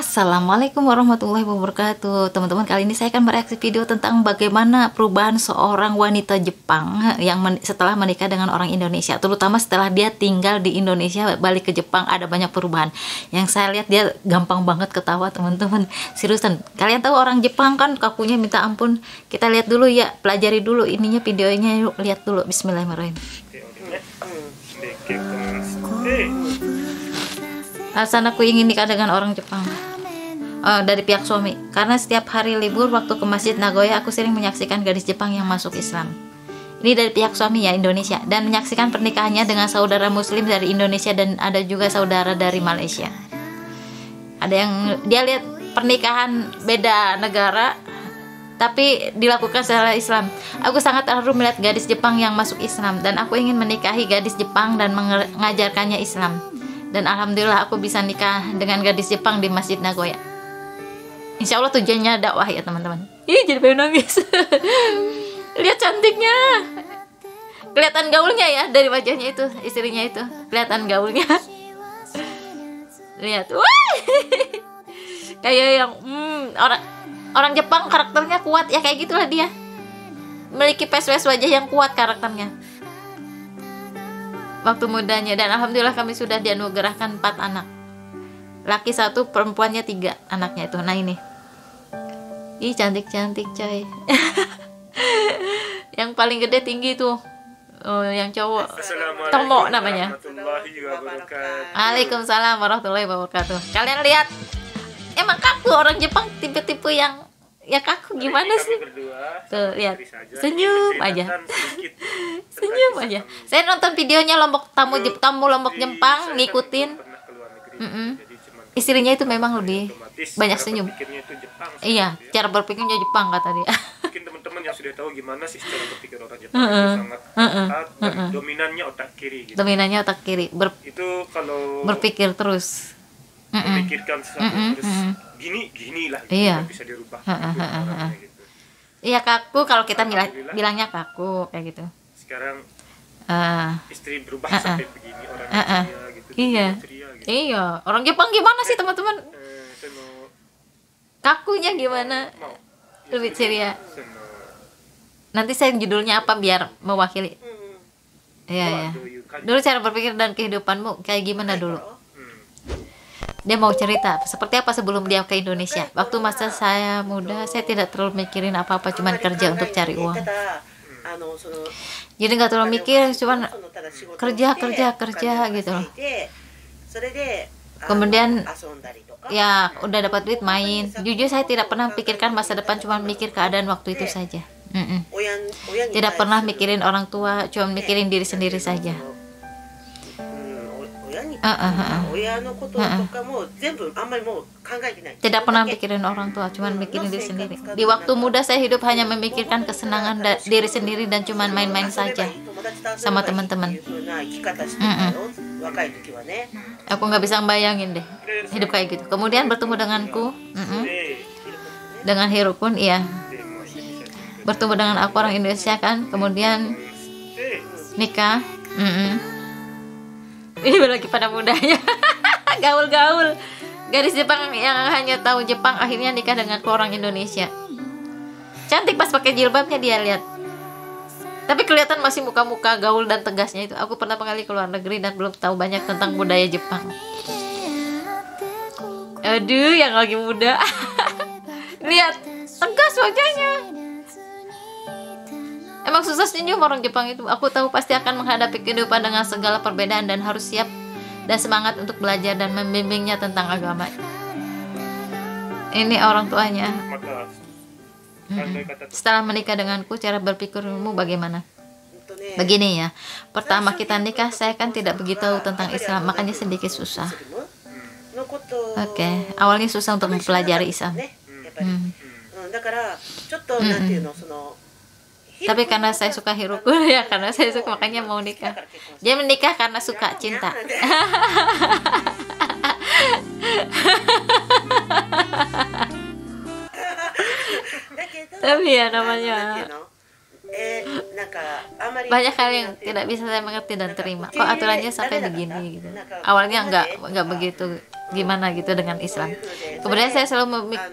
Assalamualaikum warahmatullahi wabarakatuh. Teman-teman, kali ini saya akan mereaksi video tentang bagaimana perubahan seorang wanita Jepang yang setelah menikah dengan orang Indonesia, terutama setelah dia tinggal di Indonesia balik ke Jepang. Ada banyak perubahan yang saya lihat. Dia gampang banget ketawa, teman-teman, seriusan. Kalian tahu orang Jepang kan kakunya minta ampun. Kita lihat dulu ya, pelajari dulu ininya, videonya yuk, lihat dulu. Bismillahirrahmanirrahim. Alasan aku ingin nikah dengan orang Jepang, dari pihak suami, karena setiap hari libur waktu ke masjid Nagoya aku sering menyaksikan gadis Jepang yang masuk Islam. Ini dari pihak suami ya, Indonesia, dan menyaksikan pernikahannya dengan saudara muslim dari Indonesia dan ada juga saudara dari Malaysia. Ada yang dia lihat pernikahan beda negara tapi dilakukan secara Islam. Aku sangat terharu melihat gadis Jepang yang masuk Islam dan aku ingin menikahi gadis Jepang dan mengajarkannya Islam. Dan alhamdulillah aku bisa nikah dengan gadis Jepang di Masjid Nagoya. Insya Allah tujuannya dakwah ya teman-teman. Ih, jadi pengen nangis. Lihat cantiknya, kelihatan gaulnya ya dari wajahnya itu, istrinya itu kelihatan gaulnya. Lihat, wah, kayak yang orang Jepang karakternya kuat ya, kayak gitulah dia. Memiliki face wajah yang kuat karakternya waktu mudanya. Dan alhamdulillah kami sudah dianugerahkan 4 anak, laki 1, perempuannya 3 anaknya itu. Nah ini, ih cantik-cantik coy. Yang paling gede tinggi tuh, yang cowok Tomo namanya. Waalaikumsalam warahmatullahi wabarakatuh. Kalian lihat, emang kaku orang Jepang, tipe-tipe yang ya kaku gimana sih? Tuh lihat, senyum aja. Senyum aja. Saya nonton videonya tamu Lombok Jepang, ngikutin. Istrinya itu memang lebih banyak senyum. Iya, cara berpikirnya Jepang kata dia. Mungkin teman-teman yang sudah tahu gimana sih cara berpikir orang Jepang itu sangat ketat dan dominannya otak kiri gitu. Dominannya otak kiri. Itu kalau berpikir terus. memikirkan sesuatu terus gini lah, iya. Bisa dirubah. Gitu. Iya, kaku kalau kita bilangnya kaku kayak gitu. Sekarang istri berubah sampai begini orangnya gitu. Iya. Gitu. Iya, orang Jepang gimana sih teman-teman? Kakunya gimana? Lebih ceria. Nanti saya judulnya apa biar mewakili. Iya ya. Dulu cara berpikir dan kehidupanmu kayak gimana dulu? Dia mau cerita seperti apa sebelum dia ke Indonesia. Waktu masa saya muda, saya tidak terlalu mikirin apa-apa, cuman kerja untuk cari uang. Jadi nggak terlalu mikir, cuman kerja gitu loh. Kemudian ya udah dapat duit main. Jujur saya tidak pernah pikirkan masa depan, cuman mikir keadaan waktu itu saja. Tidak pernah mikirin orang tua, cuma mikirin diri sendiri saja. Tidak pernah mikirin orang tua, cuma mikirin diri sendiri. Di waktu muda saya hidup hanya memikirkan kesenangan diri sendiri dan cuma main-main saja sama teman-teman. Aku nggak bisa bayangin deh hidup kayak gitu. Kemudian bertemu denganku, dengan Hirokun, iya, bertemu dengan aku orang Indonesia kan. Kemudian nikah. Ini lagi pada mudanya. Gaul-gaul. Gadis Jepang yang hanya tahu Jepang akhirnya nikah dengan orang Indonesia. Cantik pas pakai jilbabnya dia, lihat. Tapi kelihatan masih muka-muka gaul dan tegasnya itu. Aku pernah kali ke luar negeri dan belum tahu banyak tentang budaya Jepang. Aduh, yang lagi muda. Lihat, tegas wajahnya. Emang susah senyum orang Jepang itu. Aku tahu pasti akan menghadapi kehidupan dengan segala perbedaan dan harus siap dan semangat untuk belajar dan membimbingnya tentang agama. Ini orang tuanya. Setelah menikah denganku, cara berpikirmu bagaimana? Begini ya. Pertama kita nikah, saya kan tidak begitu tahu tentang Islam, makanya sedikit susah. Oke, awalnya susah untuk mempelajari Islam. Tapi karena saya suka Hirokun ya, karena saya suka makanya mau nikah. Dia menikah karena suka cinta. Tapi ya namanya banyak hal yang tidak bisa saya mengerti dan terima. Kok aturannya sampai begini gitu. Awalnya nggak begitu gimana gitu dengan Islam. Kemudian saya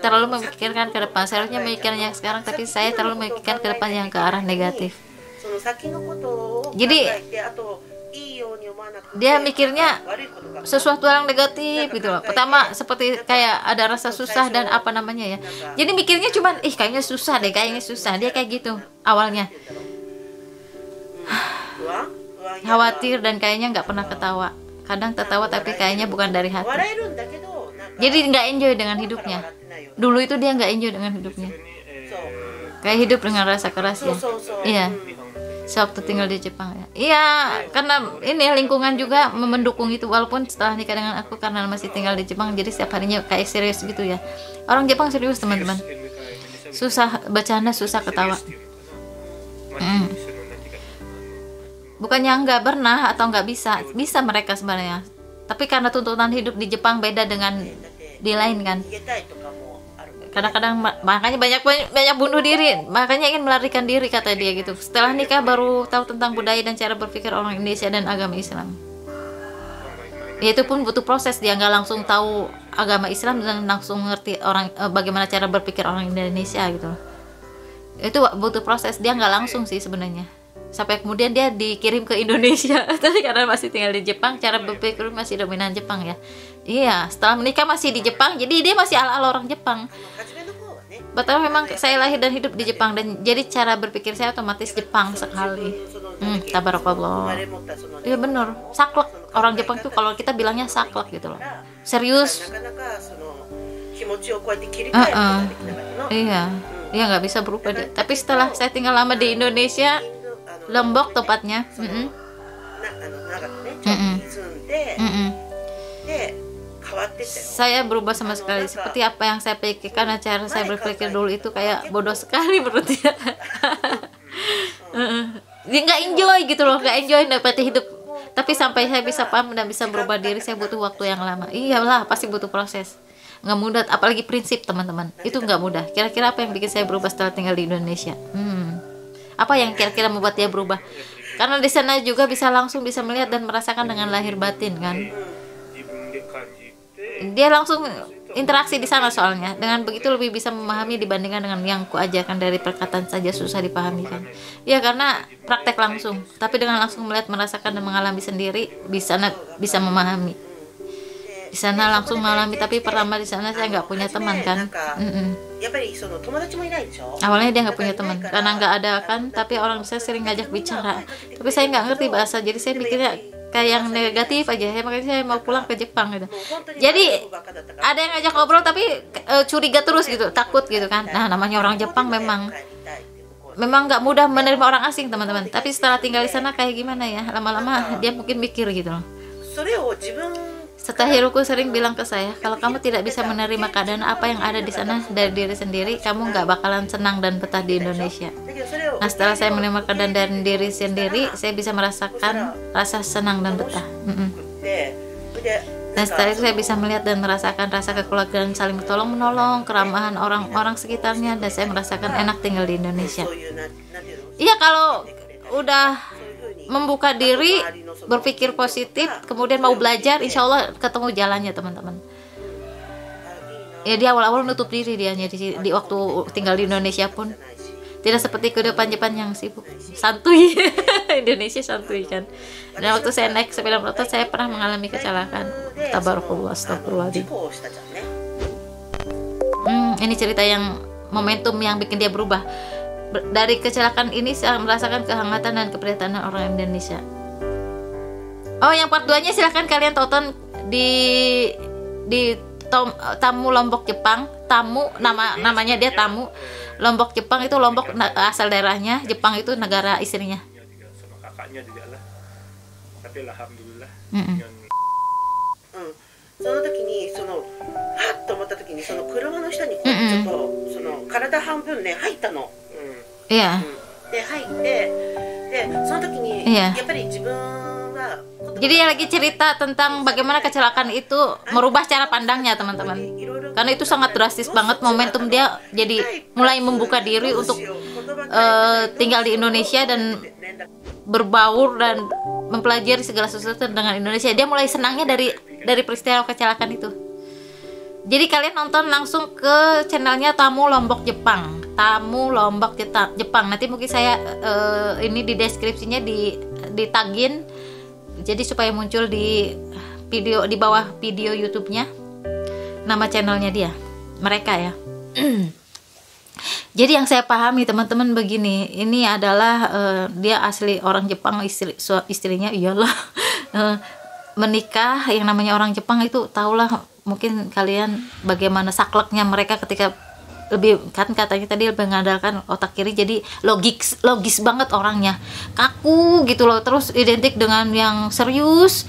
terlalu memikirkan ke depan. Seharusnya memikirnya yang sekarang, tapi saya terlalu memikirkan ke depan yang ke arah negatif. Jadi dia mikirnya sesuatu yang negatif gitu loh. Pertama seperti kayak ada rasa susah dan apa namanya ya. Jadi mikirnya cuman kayaknya susah deh, kayaknya susah. Dia kayak gitu awalnya. Khawatir dan kayaknya nggak pernah ketawa. Kadang tertawa tapi kayaknya bukan dari hati. Jadi nggak enjoy dengan hidupnya. Dulu itu dia nggak enjoy dengan hidupnya. Kayak hidup dengan rasa keras ya. Iya. Sewaktu tinggal di Jepang ya. Iya, karena ini lingkungan juga mendukung itu, walaupun setelah nikah dengan aku karena masih tinggal di Jepang jadi setiap harinya kayak serius gitu ya. Orang Jepang serius teman-teman. Susah bercanda, susah ketawa. Bukannya nggak pernah atau nggak bisa mereka sebenarnya. Tapi karena tuntutan hidup di Jepang beda dengan di lain kan. Kadang-kadang makanya banyak bunuh diri, makanya ingin melarikan diri kata dia gitu. Setelah nikah baru tahu tentang budaya dan cara berpikir orang Indonesia dan agama Islam. Ya, itu pun butuh proses, dia nggak langsung tahu agama Islam dan langsung ngerti bagaimana cara berpikir orang Indonesia gitu. Itu butuh proses, dia nggak langsung sih sebenarnya. Sampai kemudian dia dikirim ke Indonesia. Tapi karena masih tinggal di Jepang, cara berpikir masih dominan Jepang ya. Iya, setelah menikah masih di Jepang, jadi dia masih ala-ala orang Jepang. Betul, memang saya lahir dan hidup di Jepang dan jadi cara berpikir saya otomatis Jepang sekali. Tabarakallah. Iya benar, saklek. Orang Jepang tuh kalau kita bilangnya saklek gitu loh. Serius. Iya, iya nggak bisa berubah deh. Tapi setelah saya tinggal lama di Indonesia, Lombok tepatnya. Saya berubah sama sekali. Seperti apa yang saya pikirkan dan cara saya berpikir dulu itu kayak bodoh sekali menurut dia. Dia nggak enjoy gitu loh, nggak enjoy dapat hidup. Tapi sampai saya bisa paham dan bisa berubah diri, saya butuh waktu yang lama. Iyalah, pasti butuh proses. Nggak mudah, apalagi prinsip teman-teman. Itu nggak mudah. Kira-kira apa yang bikin saya berubah setelah tinggal di Indonesia? Apa yang kira-kira membuat dia berubah? Karena di sana juga bisa langsung bisa melihat dan merasakan dengan lahir batin kan. Dia langsung interaksi di sana soalnya. Dengan begitu lebih bisa memahami dibandingkan dengan yang kuajarkan dari perkataan saja susah dipahami kan. Ya karena praktek langsung. Tapi dengan langsung melihat, merasakan dan mengalami sendiri bisa memahami. Di sana langsung mengalami, tapi pertama di sana saya nggak punya teman kan. Awalnya dia nggak punya teman karena nggak ada kan, tapi orang saya sering ngajak bicara, tapi saya nggak ngerti bahasa, jadi saya mikirnya kayak yang negatif aja ya, makanya saya mau pulang ke Jepang gitu. Jadi ada yang ngajak ngobrol tapi curiga terus gitu, takut gitu kan. Nah namanya orang Jepang memang nggak mudah menerima orang asing teman-teman, tapi setelah tinggal di sana kayak gimana ya, lama-lama dia mungkin mikir gitu loh. Setelah Hiroku sering bilang ke saya, kalau kamu tidak bisa menerima keadaan apa yang ada di sana dari diri sendiri, kamu nggak bakalan senang dan betah di Indonesia. Nah setelah saya menerima keadaan dari diri sendiri, saya bisa merasakan rasa senang dan betah. Dan setelah itu saya bisa melihat dan merasakan rasa kekeluargaan, saling bertolong menolong, keramahan orang-orang sekitarnya, dan saya merasakan enak tinggal di Indonesia. Iya, kalau udah membuka diri, berpikir positif, kemudian mau belajar, insya Allah ketemu jalannya teman-teman. Ya di awal-awal nutup diri dia di waktu tinggal di Indonesia pun tidak seperti kehidupan Jepang yang sibuk, santuy. Indonesia santuy kan. Dan waktu saya naik sepeda motor, saya pernah mengalami kecelakaan. Tabarakallah, astagfirullahaladzim. Ini cerita yang momentum yang bikin dia berubah. Dari kecelakaan ini saya merasakan kehangatan dan keprihatinan orang Indonesia. Oh, yang part 2-nya silahkan kalian tonton di Tamu Lombok Jepang. Namanya dia Tamu Lombok Jepang, itu Lombok asal daerahnya, Jepang itu negara istrinya. Sama kakaknya juga lah. Tapi alhamdulillah. その時にはっと思った時にその車の下にちょっとその体半分ね入ったの。Iya. で入ってでその時にやっぱり自分は Jadi dia lagi cerita tentang bagaimana kecelakaan itu merubah cara pandangnya teman-teman. Karena itu sangat drastis banget, momentum dia jadi mulai membuka diri untuk tinggal di Indonesia dan berbaur dan mempelajari segala sesuatu dengan Indonesia. Dia mulai senangnya dari peristiwa kecelakaan itu. Jadi kalian nonton langsung ke channelnya Tamu Lombok Jepang. Tamu Lombok Jepang. Nanti mungkin saya ini di deskripsinya di tagin. Jadi supaya muncul di video di bawah video YouTube-nya nama channelnya dia. Mereka ya. Jadi yang saya pahami teman-teman begini, ini adalah dia asli orang Jepang, istrinya iyalah menikah. Yang namanya orang Jepang itu tahulah mungkin kalian bagaimana sakleknya mereka ketika lebih, kan katanya tadi lebih mengandalkan otak kiri, jadi logis banget orangnya, kaku gitu loh, terus identik dengan yang serius,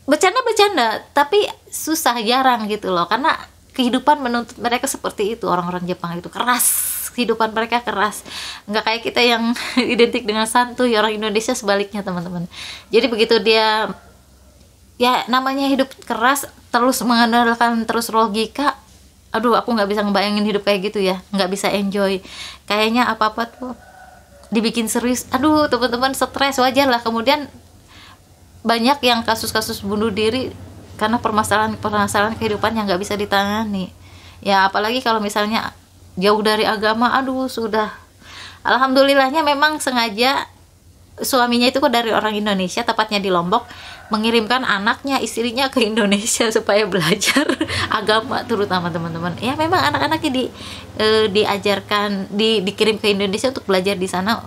bercanda tapi susah, jarang gitu loh, karena kehidupan menuntut mereka seperti itu. Orang-orang Jepang itu keras, kehidupan mereka keras, nggak kayak kita yang identik dengan santuy. Orang Indonesia sebaliknya teman-teman. Jadi begitu dia ya namanya hidup keras, terus mengandalkan terus logika, aduh aku nggak bisa ngebayangin hidup kayak gitu ya, nggak bisa enjoy, kayaknya apa-apa tuh dibikin serius, aduh teman-teman stres, wajar lah. Kemudian banyak yang kasus-kasus bunuh diri karena permasalahan kehidupan yang nggak bisa ditangani ya, apalagi kalau misalnya jauh dari agama. Aduh sudah, alhamdulillahnya memang sengaja suaminya itu kok dari orang Indonesia, tepatnya di Lombok, mengirimkan anaknya, istrinya ke Indonesia supaya belajar agama terutama teman-teman. Ya memang anak-anaknya diajarkan, dikirim ke Indonesia untuk belajar di sana,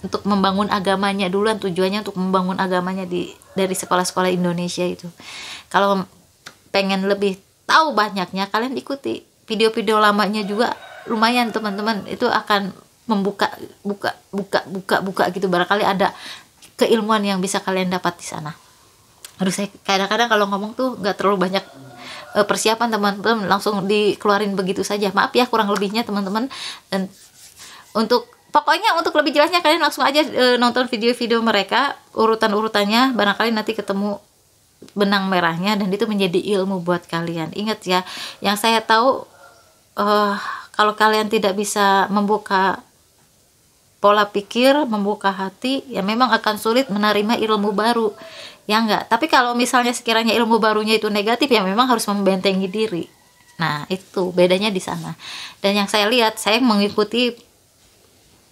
untuk membangun agamanya duluan, tujuannya untuk membangun agamanya dari sekolah-sekolah Indonesia itu. Kalau pengen lebih tahu banyaknya, kalian ikuti video-video lamanya juga lumayan teman-teman, itu akan membuka gitu, barangkali ada keilmuan yang bisa kalian dapat di sana. Aduh saya kadang-kadang kalau ngomong tuh nggak terlalu banyak persiapan teman-teman, langsung dikeluarin begitu saja, maaf ya kurang lebihnya teman-teman. Dan pokoknya untuk lebih jelasnya kalian langsung aja nonton video-video mereka, urutan-urutannya, barangkali nanti ketemu benang merahnya dan itu menjadi ilmu buat kalian. Ingat ya, yang saya tahu kalau kalian tidak bisa membuka pola pikir, membuka hati, ya memang akan sulit menerima ilmu baru, ya enggak. Tapi kalau misalnya sekiranya ilmu barunya itu negatif, ya memang harus membentengi diri. Nah itu bedanya di sana. Dan yang saya lihat, saya mengikuti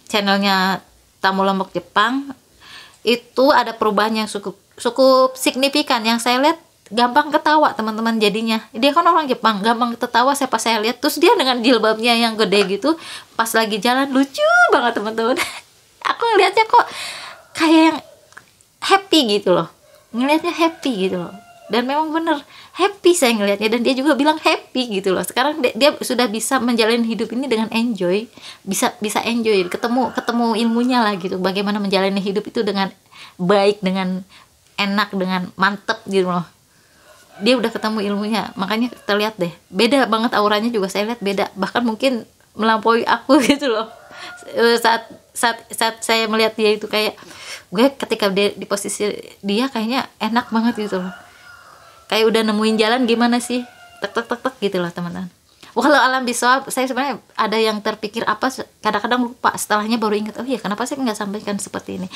channelnya Tamu Lombok Jepang, itu ada perubahan yang cukup signifikan. Yang saya lihat gampang ketawa teman-teman jadinya. Dia kan orang Jepang, gampang ketawa pas saya lihat. Terus dia dengan jilbabnya yang gede gitu, pas lagi jalan lucu banget teman-teman. Aku ngelihatnya kok kayak yang happy gitu loh, ngelihatnya happy gitu loh. Dan memang bener happy saya ngelihatnya, dan dia juga bilang happy gitu loh. Sekarang dia sudah bisa menjalani hidup ini dengan enjoy, bisa enjoy, ketemu ilmunya lah gitu, bagaimana menjalani hidup itu dengan baik, dengan enak, dengan mantep gitu loh. Dia udah ketemu ilmunya, makanya kita lihat deh, beda banget auranya juga saya lihat beda, bahkan mungkin melampaui aku gitu loh. Saat saya melihat dia itu kayak gue ketika dia di posisi dia kayaknya enak banget gitu loh, kayak udah nemuin jalan gimana sih, tek gitu loh teman-teman. Walau alam bisawab, saya sebenarnya ada yang terpikir apa, kadang-kadang lupa, setelahnya baru ingat, oh iya kenapa saya nggak sampaikan seperti ini.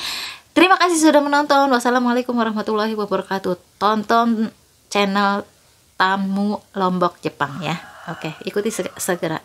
Terima kasih sudah menonton. Wassalamualaikum warahmatullahi wabarakatuh. Tonton channel Tamu Lombok Jepang ya. Oke, ikuti segera.